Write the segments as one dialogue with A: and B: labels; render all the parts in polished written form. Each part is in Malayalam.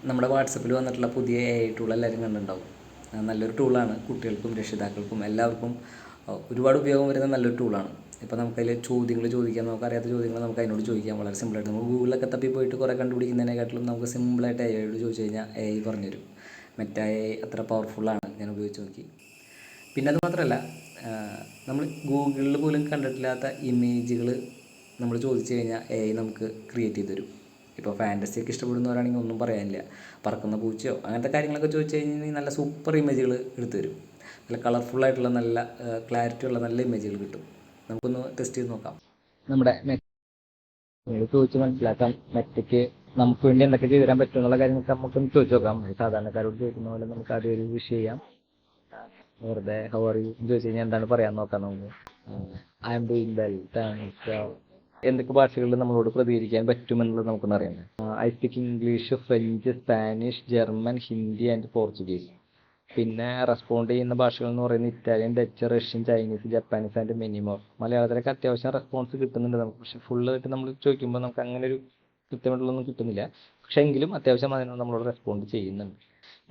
A: നമ്മുടെ വാട്സപ്പിൽ വന്നിട്ടുള്ള പുതിയ AI ടൂൾ എല്ലാവരും കണ്ടിട്ടുണ്ടാവും. നല്ലൊരു ടൂളാണ്. കുട്ടികൾക്കും രക്ഷിതാക്കൾക്കും എല്ലാവർക്കും ഒരുപാട് ഉപയോഗം വരുന്ന നല്ലൊരു ടൂളാണ്. ഇപ്പോൾ നമുക്കതിൽ ചോദ്യങ്ങൾ ചോദിക്കാം, നമുക്കറിയാത്ത ചോദ്യങ്ങൾ നമുക്ക് അതിനോട് ചോദിക്കാം. വളരെ സിമ്പിളായിട്ട് നമുക്ക് ഗൂഗിളിലൊക്കെ തപ്പി പോയിട്ട് കുറേ കണ്ടുപിടിക്കുന്നതിനെക്കാട്ടിലും നമുക്ക് സിമ്പിളായിട്ട് AIയോട് ചോദിച്ചു കഴിഞ്ഞാൽ AI പറഞ്ഞുതരും. മറ്റേ AI അത്ര പവർഫുള്ളാണ്, ഞാൻ ഉപയോഗിച്ച് നോക്കി. പിന്നെ അത് മാത്രമല്ല, നമ്മൾ ഗൂഗിളിൽ പോലും കണ്ടിട്ടില്ലാത്ത ഇമേജുകൾ നമ്മൾ ചോദിച്ചു കഴിഞ്ഞാൽ AI നമുക്ക് ക്രിയേറ്റ് ചെയ്ത് തരും. ഇപ്പോൾ ഫാൻറ്റസിയൊക്കെ ഇഷ്ടപ്പെടുന്നവരാണെങ്കിൽ ഒന്നും പറയാനില്ല. പറക്കുന്ന പൂച്ചയോ അങ്ങനത്തെ കാര്യങ്ങളൊക്കെ ചോദിച്ചു കഴിഞ്ഞാൽ നല്ല സൂപ്പർ ഇമേജുകൾ എടുത്തു തരും. നല്ല കളർഫുള്ളായിട്ടുള്ള നല്ല ക്ലാരിറ്റി ഉള്ള നല്ല ഇമേജുകൾ കിട്ടും. നമുക്കൊന്ന് ടെസ്റ്റ് ചെയ്ത് നോക്കാം. നമ്മുടെ ചോദിച്ച് മനസ്സിലാക്കാം മെറ്റയ്ക്ക് നമുക്ക് വേണ്ടി എന്തൊക്കെ ചെയ്തു തരാൻ പറ്റും എന്നുള്ള കാര്യങ്ങളൊക്കെ നമുക്കൊന്ന് ചോദിച്ചു നോക്കാം. സാധാരണക്കാരോട് ചോദിക്കുന്ന പോലെ നമുക്ക് ആദ്യം ഒരു വിഷ് ചെയ്യാം. വെറുതെ ഹൗ ആർ യു ചോദിച്ചു കഴിഞ്ഞാൽ എന്താണ് പറയാൻ നോക്കാം. നമുക്ക് I am doing well, thanks. എന്തൊക്കെ ഭാഷകളിൽ നമ്മളോട് പ്രതികരിക്കാൻ പറ്റുമെന്നുള്ളത് നമുക്കൊന്ന് അറിയാം. I speak English, French, Spanish, German, Hindi and Portuguese. പിന്നെ റെസ്പോണ്ട് ചെയ്യുന്ന ഭാഷകൾ എന്ന് പറയുന്നത് Italian, Dutch, Russian, Chinese, Japanese and many more. മലയാളത്തിലൊക്കെ അത്യാവശ്യം റെസ്പോൺസ് കിട്ടുന്നുണ്ട് നമുക്ക്. പക്ഷെ ഫുള്ളായിട്ട് നമ്മൾ ചോദിക്കുമ്പോൾ നമുക്ക് അങ്ങനെ ഒരു കൃത്യമായിട്ടുള്ളൊന്നും കിട്ടുന്നില്ല. പക്ഷേ എങ്കിലും അത്യാവശ്യം അതിനോട് നമ്മളോട് റെസ്പോണ്ട് ചെയ്യുന്നുണ്ട്.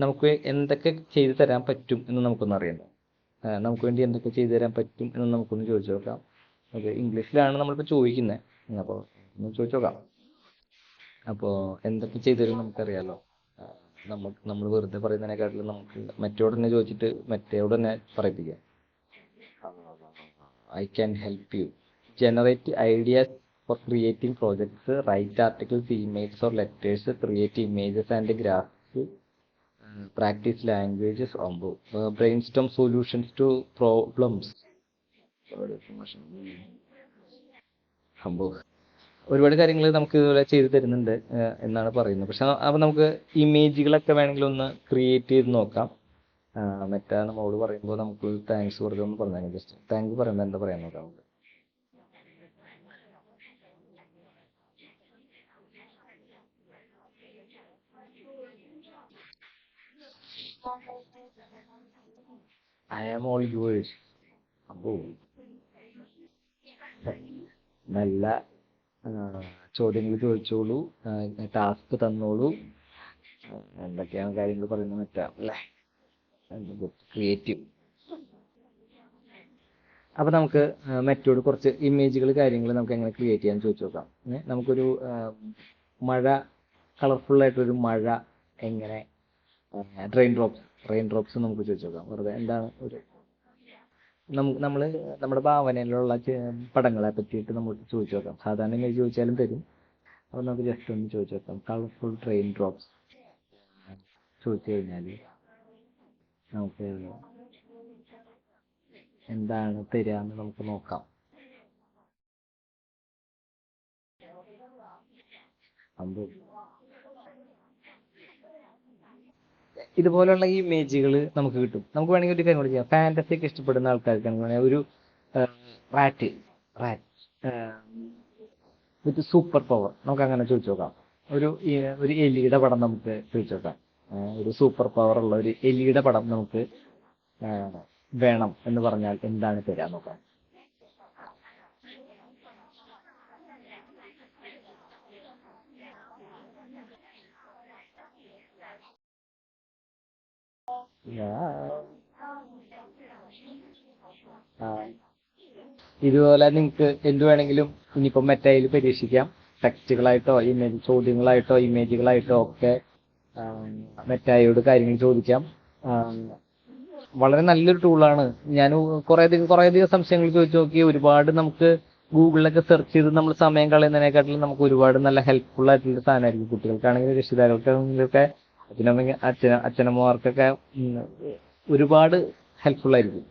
A: നമുക്ക് എന്തൊക്കെ ചെയ്തു തരാൻ പറ്റും എന്ന് നമുക്കൊന്ന് അറിയാം. നമുക്ക് വേണ്ടി എന്തൊക്കെ ചെയ്തു തരാൻ പറ്റും എന്ന് നമുക്കൊന്ന് ചോദിച്ചു നോക്കാം. അത് ഇംഗ്ലീഷിലാണ് നമ്മളിപ്പോൾ ചോദിക്കുന്നത്. അപ്പോൾ ഒന്ന് ചോദിച്ചു നോക്കാം. അപ്പോൾ എന്തൊക്കെ ചെയ്തു തരും നമുക്കറിയാമല്ലോ. നമ്മൾ വെറുതെ പറയുന്നതിനെക്കാട്ടിലും നമുക്ക് മറ്റോട് തന്നെ ചോദിച്ചിട്ട് മറ്റേയോട് തന്നെ പറയിപ്പിക്കാം. I can help you generate ideas for creating projects, write articles, emails or letters, create images and graphs, practice languages, brainstorm solutions to problems. ഒരുപാട് കാര്യങ്ങൾ നമുക്ക് ഇതുപോലെ ചെയ്തു തരുന്നുണ്ട് എന്നാണ് പറയുന്നത്. പക്ഷെ അപ്പോൾ നമുക്ക് ഇമേജുകളൊക്കെ വേണമെങ്കിൽ ഒന്ന് ക്രിയേറ്റ് ചെയ്ത് നോക്കാം. മറ്റേ നമ്മളോട് പറയുമ്പോൾ നമുക്ക് താങ്ക്സ് വെറുതെ ഒന്ന് പറഞ്ഞാൽ ജസ്റ്റ് താങ്ക് പറയുമ്പോൾ എന്താ പറയാൻ നോക്കാം നമുക്ക്. I am all yours. അപ്പോൾ നല്ല ചോദ്യങ്ങൾ ചോദിച്ചോളൂ, ടാസ്ക് തന്നോളൂ, എന്തൊക്കെയാണ് കാര്യങ്ങൾ പറയുന്നത് മറ്റാം അല്ലേ, ക്രിയേറ്റീവ്. അപ്പോൾ നമുക്ക് മറ്റോട് കുറച്ച് ഇമേജുകൾ കാര്യങ്ങൾ നമുക്ക് എങ്ങനെ ക്രിയേറ്റ് ചെയ്യാൻ ചോദിച്ചു നോക്കാം. നമുക്കൊരു മഴ, കളർഫുള്ളായിട്ടൊരു മഴ എങ്ങനെ, റെയിൻ ഡ്രോപ്സ് നമുക്ക് ചോദിച്ചു നോക്കാം. വെറുതെ എന്താണ് ഒരു നമ്മൾ നമ്മുടെ ഭാവനയിലുള്ള പടങ്ങളെ പറ്റിയിട്ട് നമ്മൾ ചോദിച്ചു നോക്കാം. സാധാരണ ഇങ്ങനെ ചോദിച്ചാലും തരും. അപ്പോൾ നമുക്ക് ജസ്റ്റ് ഒന്ന് ചോദിച്ചു നോക്കാം. കളർഫുൾ റെയിൻ ഡ്രോപ്സ് ചോദിച്ചു കഴിഞ്ഞാൽ നമുക്ക് എന്താണ് തരാന്ന് നമുക്ക് നോക്കാം. ഇതുപോലുള്ള ഇമേജുകൾ നമുക്ക് കിട്ടും. നമുക്ക് വേണമെങ്കിൽ ഒരു കാര്യം കൂടി ചെയ്യാം. ഫാൻറ്റസി ഒക്കെ ഇഷ്ടപ്പെടുന്ന ആൾക്കാർക്ക് ഒരു റാറ്റ് വിത്ത് സൂപ്പർ പവർ നമുക്ക് അങ്ങനെ ചോദിച്ചു നോക്കാം. ഒരു എലിയുടെ പടം നമുക്ക് ചോദിച്ചു നോക്കാം. ഒരു സൂപ്പർ പവർ ഉള്ള ഒരു എലിയുടെ പടം നമുക്ക് വേണം എന്ന് പറഞ്ഞാൽ എന്താണ് തരാൻ നോക്കാം. ഇതുപോലെ നിങ്ങൾക്ക് എന്ത് വേണമെങ്കിലും ഇനിയിപ്പോൾ മെറ്റയിൽ പരീക്ഷിക്കാം. ടെക്സ്റ്റുകളായിട്ടോ ചോദ്യങ്ങളായിട്ടോ ഇമേജുകളായിട്ടോ ഒക്കെ മെറ്റായോട് കാര്യങ്ങൾ ചോദിക്കാം. വളരെ നല്ലൊരു ടൂളാണ്. ഞാൻ കുറേയധികം സംശയങ്ങൾ ചോദിച്ചു നോക്കി. ഒരുപാട് നമുക്ക് ഗൂഗിളിലൊക്കെ സെർച്ച് ചെയ്ത് നമ്മൾ സമയം കളയുന്നതിനെക്കാട്ടിലും നമുക്ക് ഒരുപാട് നല്ല ഹെൽപ്ഫുൾ ആയിട്ടുള്ള സാധനമായിരിക്കും. കുട്ടികൾക്കാണെങ്കിലും രക്ഷിതാക്കൾക്കാണെങ്കിലൊക്കെ അച്ഛനമ്മമാർക്കൊക്കെ ഒരുപാട് ഹെൽപ്ഫുൾ ആയിരിക്കും.